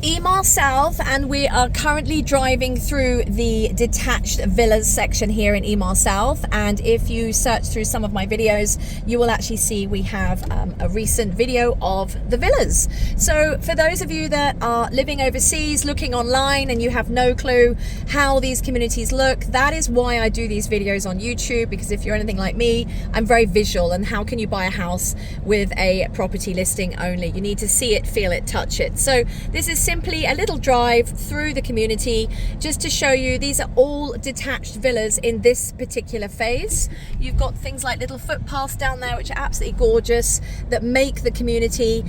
Emaar South, and we are currently driving through the detached villas section here in Emaar South. And if you search through some of my videos, you will actually see we have a recent video of the villas. So for those of you that are living overseas, looking online, and you have no clue how these communities look, that is why I do these videos on YouTube, because if you're anything like me, I'm very visual. And how can you buy a house with a property listing only? You need to see it, feel it, touch it. So this is simply a little drive through the community just to show you these are all detached villas in this particular phase. You've got things like little footpaths down there which are absolutely gorgeous that make the community.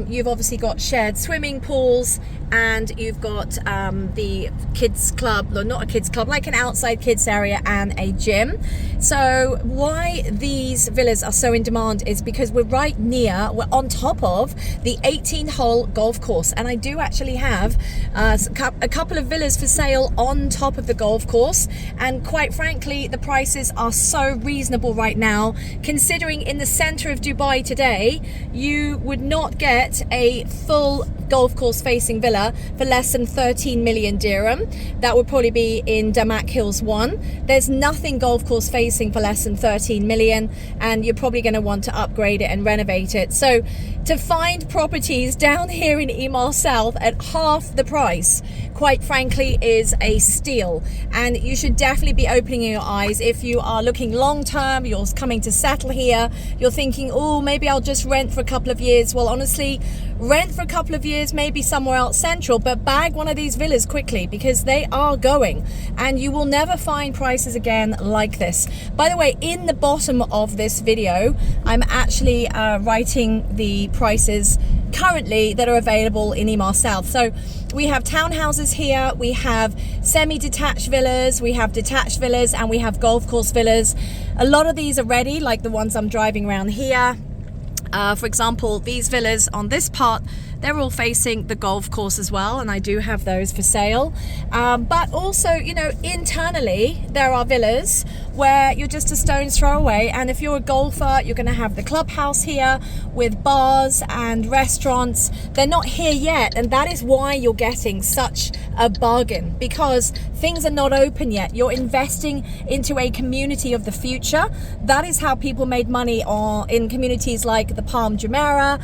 You've obviously got shared swimming pools, and you've got the kids club, or not a kids club, like an outside kids area, and a gym. So why these villas are so in demand is because we're on top of the 18-hole golf course, and I do actually have a couple of villas for sale on top of the golf course. And quite frankly, the prices are so reasonable right now, considering in the center of Dubai today you would not get a full golf course facing villa for less than 13 million dirham. That would probably be in Damak Hills 1. There's nothing golf course facing for less than 13 million, and you're probably going to want to upgrade it and renovate it. So to find properties down here in Emaar South at half the price, quite frankly, is a steal. And you should definitely be opening your eyes if you are looking long term, you're coming to settle here, you're thinking, oh, maybe I'll just rent for a couple of years. Well, honestly, rent for a couple of years, maybe somewhere else central, but bag one of these villas quickly, because they are going, and you will never find prices again like this. By the way, in the bottom of this video, I'm actually writing the prices currently that are available in Emaar South. So we have townhouses here, we have semi-detached villas, we have detached villas, and we have golf course villas. A lot of these are ready, like the ones I'm driving around here. For example, these villas on this part, they're all facing the golf course as well, and I do have those for sale. But also, you know, internally there are villas where you're just a stone's throw away, and if you're a golfer, you're going to have the clubhouse here with bars and restaurants. They're not here yet, and that is why you're getting such a bargain, because things are not open yet. You're investing into a community of the future. That is how people made money in communities like the Palm Jumeirah,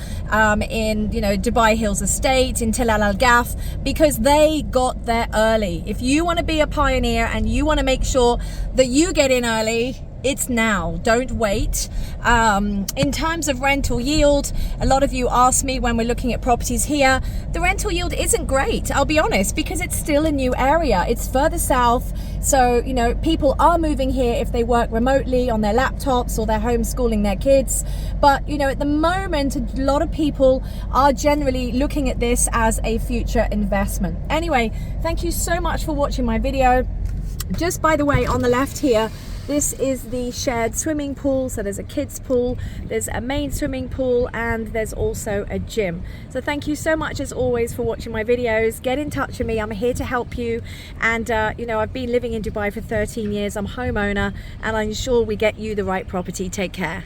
in Dubai Hills Estate, in Tilal Al Gaf, because they got there early. If you want to be a pioneer and you want to make sure that you get in early, it's now, don't wait. In terms of rental yield, a lot of you ask me when we're looking at properties here, the rental yield isn't great, I'll be honest, because it's still a new area. It's further south, so people are moving here if they work remotely on their laptops or they're homeschooling their kids. But at the moment, a lot of people are generally looking at this as a future investment. Anyway, thank you so much for watching my video. Just by the way, on the left here, this is the shared swimming pool. So there's a kids pool, there's a main swimming pool, and there's also a gym. So thank you so much as always for watching my videos. Get in touch with me, I'm here to help you. And I've been living in Dubai for 13 years, I'm homeowner, and I'm sure we get you the right property. Take care.